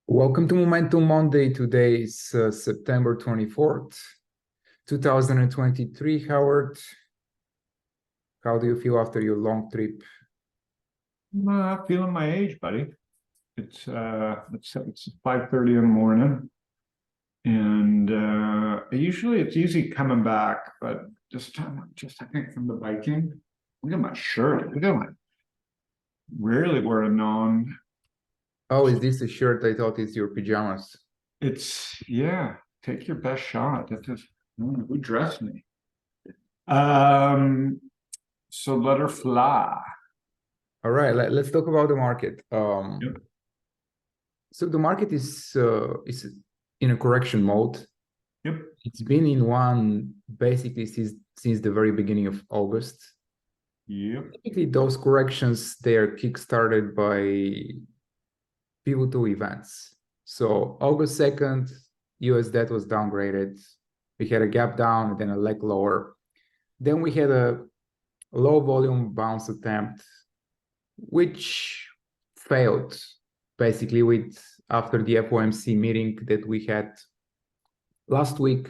Welcome to Momentum Monday. Today is September 24th, 2023. Howard, how do you feel after your long trip? Feeling my age, buddy. It's 5:30 in the morning, and usually it's easy coming back, but this time I think from the biking. Look at my shirt. Look at my rarely wear a non. Oh, is this a shirt? I thought it's your pajamas. Yeah. Take your best shot. That is who dressed me. Um. So let her fly. All right, let's talk about the market. Yep. So the market is in a correction mode. Yep. It's been in one basically since the very beginning of August. Yep. Typically, those corrections, they are kickstarted by pivotal events. So August 2nd, US debt was downgraded. We had a gap down and then a leg lower. Then we had a low volume bounce attempt, which failed basically after the FOMC meeting that we had last week.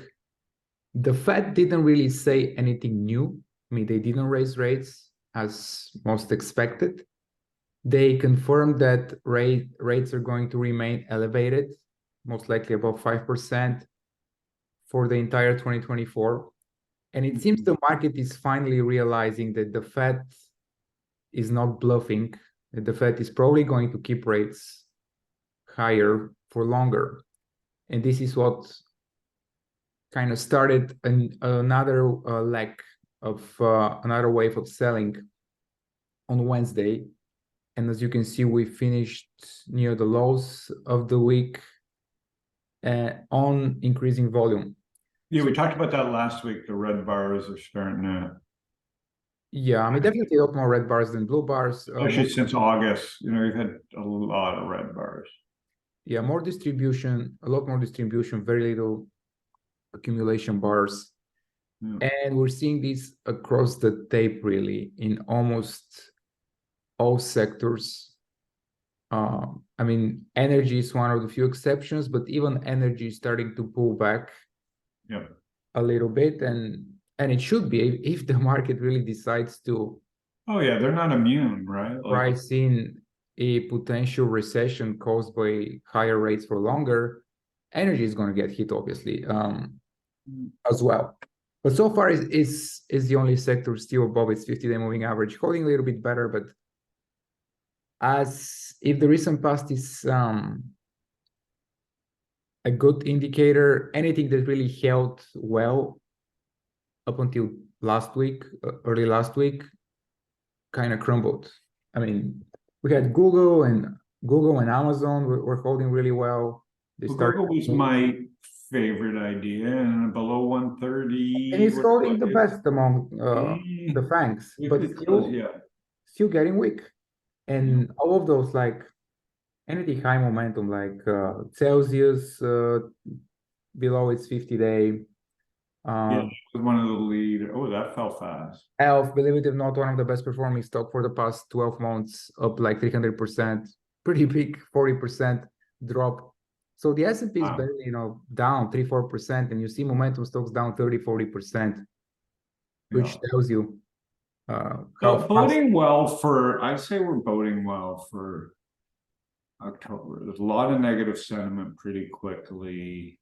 The Fed didn't really say anything new. I mean, they didn't raise rates as most expected. They confirmed that rates are going to remain elevated, most likely above 5% for the entire 2024. And it seems the market is finally realizing that the Fed is not bluffing, that the Fed is probably going to keep rates higher for longer. And this is what kind of started another leg of another wave of selling on Wednesday. And as you can see, we finished near the lows of the week on increasing volume. Yeah, we talked about that last week. The red bars are starting to. Yeah, I mean, definitely a lot more red bars than blue bars. Actually, since August, we've had a lot of red bars. Yeah, more distribution, a lot more distribution, very little accumulation bars. Yeah. And we're seeing this across the tape, really, in almost all sectors. I mean, energy is one of the few exceptions, but even energy is starting to pull back a little bit, and it should be if the market really decides to. Oh yeah, they're not immune, right? Price in a potential recession caused by higher rates for longer. Energy is going to get hit, obviously, as well. But so far, is the only sector still above its 50-day moving average, holding a little bit better, but as if the recent past is a good indicator, anything that really held well up until last week, early last week, kind of crumbled. I mean, we had Google and Amazon were holding really well. Google was my favorite idea, and below 130. And it's holding the best among the FANGs, but still getting weak. And all of those, like anything high momentum, like Celsius below its 50-day. One of the lead. Oh, that fell fast. ELF, believe it or not, one of the best performing stock for the past 12 months, up like 300%, pretty big 40% drop. So the S&P is barely, down 3-4%, and you see momentum stocks down 30-40%, which tells you how voting well for. I'd say we're voting well for October. There's a lot of negative sentiment pretty quickly.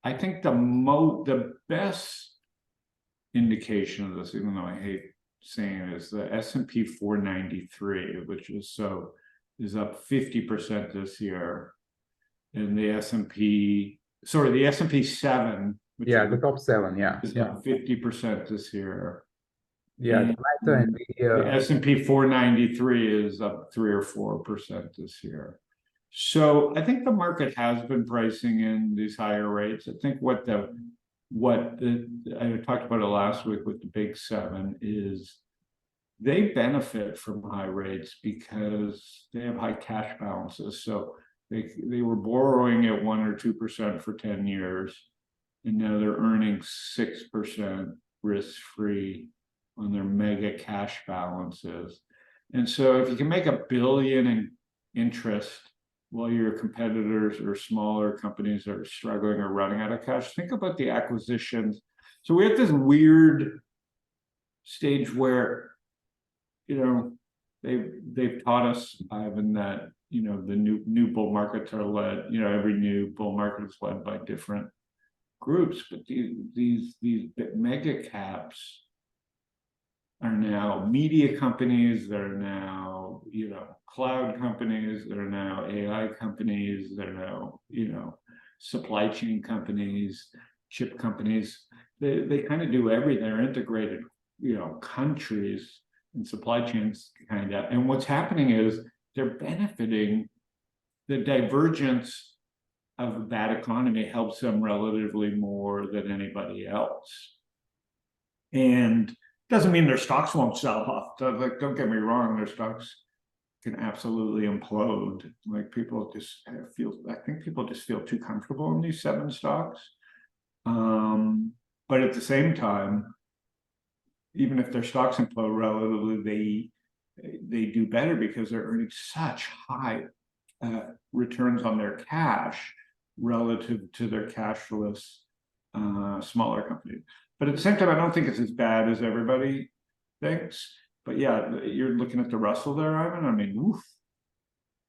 I think the best indication of this, even though I hate saying it, is the S&P 493, which is up 50% this year, and the S&P 7. The top 7, is up 50% this year. Yeah, the S&P 493 is up 3 or 4% this year. So I think the market has been pricing in these higher rates. I think I talked about it last week with the big 7 is they benefit from high rates because they have high cash balances. So they were borrowing at 1 or 2% for 10 years, and now they're earning 6% risk-free on their mega cash balances. And so if you can make $1 billion in interest while your competitors or smaller companies are struggling or running out of cash, think about the acquisitions. So we're at this weird stage where, they've taught us, Ivan, that, the new bull markets are led, every new bull market is led by different groups, but these mega caps are now media companies, they're now, cloud companies, they're now AI companies, they're now, supply chain companies, chip companies. They kind of do everything. They're integrated, countries and supply chains kind of. And what's happening is they're benefiting. The divergence of that economy helps them relatively more than anybody else. And doesn't mean their stocks won't sell off. Like, don't get me wrong, their stocks can absolutely implode. Like, people just I think people just feel too comfortable in these 7 stocks. But at the same time, even if their stocks implode relatively, they do better because they're earning such high returns on their cash relative to their cashless smaller companies. But at the same time, I don't think it's as bad as everybody thinks. But yeah, you're looking at the Russell there, Ivan. I mean, oof.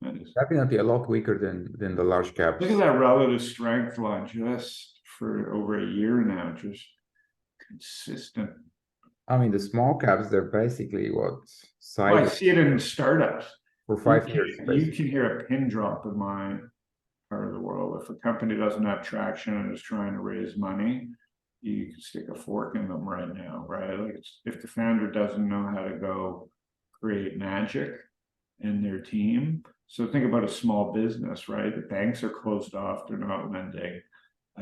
That is Definitely a lot weaker than the large caps. Look at that relative strength line just for over a year now, just consistent. I mean, the small caps, they're basically what Well, I size see it in startups. for 5 years. You can hear a pin drop in my part of the world. If a company doesn't have traction and is trying to raise money, you can stick a fork in them right now, right? Like, if the founder doesn't know how to go create magic in their team. So think about a small business, right? The banks are closed off, they're not lending.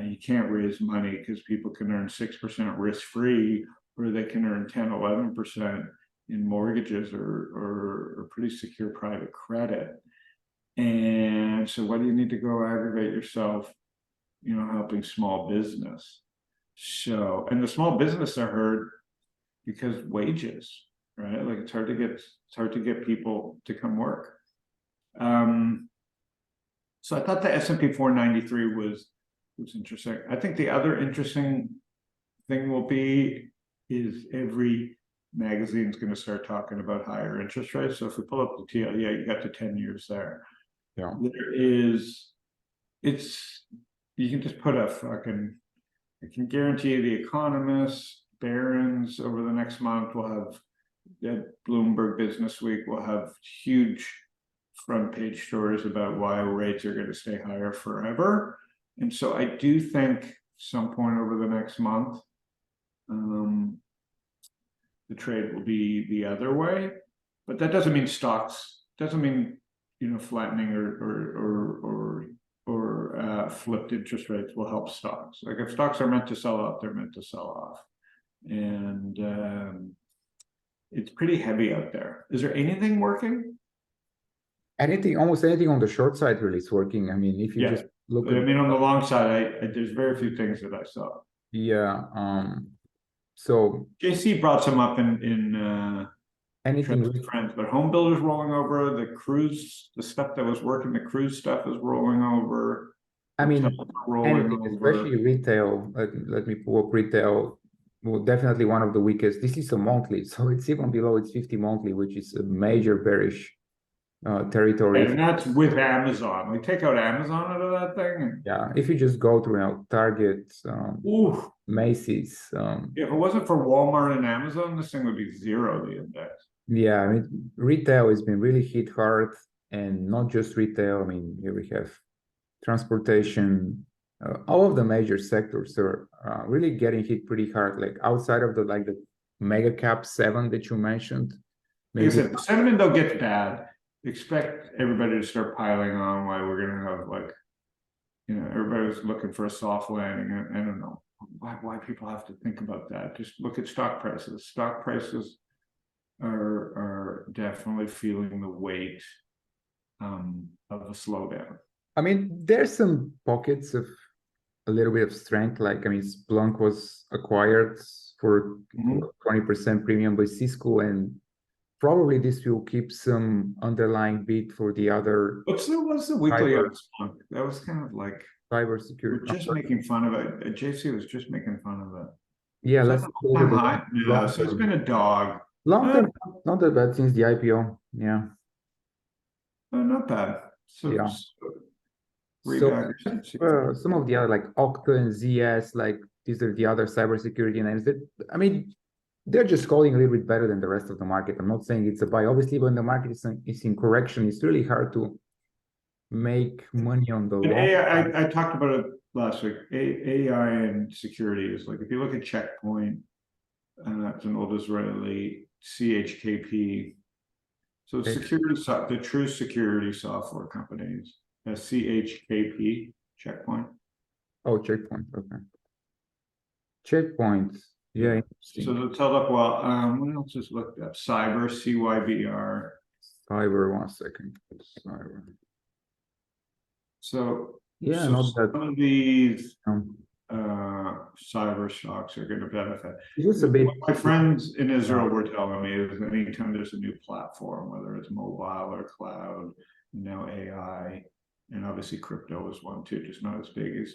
You can't raise money because people can earn 6% risk-free, or they can earn 10, 11% in mortgages or pretty secure private credit. And so why do you need to go aggravate yourself, helping small business? So, and the small business are hurt because wages, right? Like, it's hard to get people to come work. So I thought the S&P 493 was interesting. I think the other interesting thing is every magazine's going to start talking about higher interest rates. So if we pull up the TL, you got the 10 years there. Yeah. You can just put I can guarantee you The Economist, Barron's over the next month will have, Bloomberg Business Week will have huge front page stories about why rates are going to stay higher forever. And so I do think some point over the next month, the trade will be the other way, but that doesn't mean flattening or flipped interest rates will help stocks. Like, if stocks are meant to sell off, they're meant to sell off. And it's pretty heavy out there. Is there anything working? Almost anything on the short side really is working. I mean, if you just look at, on the long side, there's very few things that I saw. Yeah. So JC brought some up in anything with friends, but home builders rolling over, the stuff that was working, the cruise stuff is rolling over. I mean, anything, especially retail. Let me pull up retail. Well, definitely one of the weakest. This is a monthly, so it's even below its 50 monthly, which is a major bearish territory. And that's with Amazon. We take out Amazon out of that thing. Yeah, if you just go through Target, Macy's. If it wasn't for Walmart and Amazon, this thing would be zero, the index. Yeah, I mean, retail has been really hit hard, and not just retail. I mean, here we have transportation. All of the major sectors are really getting hit pretty hard. Like, outside of the mega cap 7 that you mentioned. Maybe. Like I said, the sentiment though gets bad. Expect everybody to start piling on why we're going to have everybody's looking for a soft landing. I don't know why people have to think about that. Just look at stock prices. Stock prices are definitely feeling the weight of a slowdown. I mean, there's some pockets of a little bit of strength. Like, I mean, Splunk was acquired for 20% premium by Cisco, and probably this will keep some underlying bid for the other what's the weekly Cyber. odds on? That was kind of like, cybersecurity. we're just making fun of it. JC was just making fun of it. Yeah, Is that let's an go over all-time the high? No, long so it's term. been a dog. Long term, not that bad since the IPO. Yeah. Not bad. So, Yeah. read So back. some of the other like Okta and ZS, like these are the other cybersecurity names that, I mean, they're just calling a little bit better than the rest of the market. I'm not saying it's a buy. Obviously, when the market is in correction, it's really hard to make money on the And long run. I talked about it last week. AI and security is like, if you look at Checkpoint, it's an old Israeli CHKP. So Okay. the true security software companies, CHKP, Checkpoint. Oh, Checkpoint. Okay. Checkpoint. Yeah, interesting. So they'll tell up, well, what else is looked up? Cyber, CYBR. Cyber, 1 second. Cyber. So, Yeah, so not that. some of these Um, cyber stocks are going to benefit. it's just a bit. What my friends in Israel were telling me is anytime there's a new platform, whether it's mobile or cloud, now AI, and obviously crypto is one too, just not as big as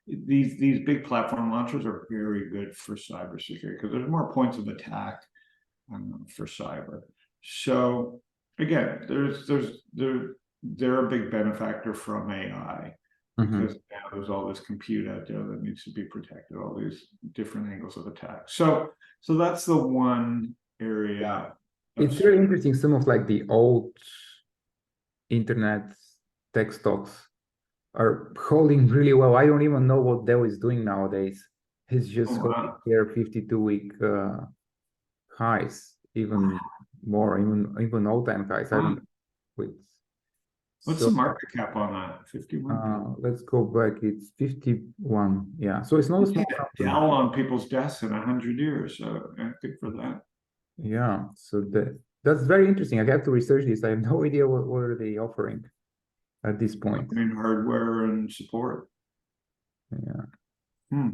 these big platform launches are very good for cybersecurity because there's more points of attack for cyber. So again, they're a big benefactor from AI. Because now there's all this compute out there that needs to be protected, all these different angles of attack. So that's the one area. It's very interesting. Some of like the old internet tech stocks are holding really well. I don't even know what Dell is doing nowadays. He's just holding their 52-week highs, even more, even all-time highs. I don't know. What's the market cap on that? 51. Let's go back. It's 51. Yeah, so it's not a small company. Dell on people's desks in 100 years. So good for that. Yeah, so that's very interesting. I have to research this. I have no idea what are they offering at this point. I mean, hardware and support. Yeah.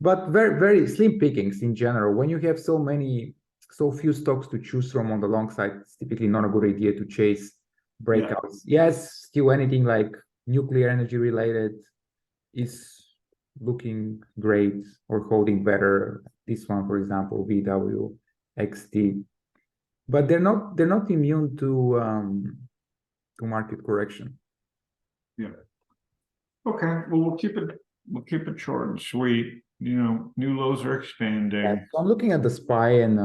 But very, very slim pickings in general. When you have so few stocks to choose from on the long side, it's typically not a good idea to chase breakouts. Yes, still anything like nuclear energy related is looking great or holding better. This one, for example, VW, XT, but they're not immune to market correction. Yeah. Okay. Well, we'll keep it short and sweet. You know, new lows are expanding. Yeah, so I'm looking at the SPY, and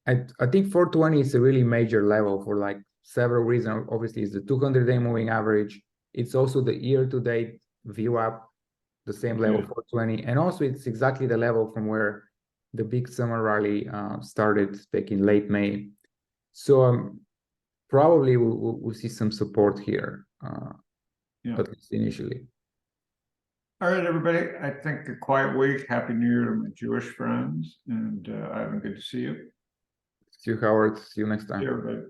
I think 420 is a really major level for like several reasons. Obviously, it's the 200-day moving average. It's also the year-to-date VWAP, the same level, 420, and also it's exactly the level from where the big summer rally started back in late May. So probably we'll see some support here, at least initially. All right, everybody. I think a quiet week. Happy New Year to my Jewish friends, and Ivan, good to see you. See you, Howard. See you next time. See you, everybody.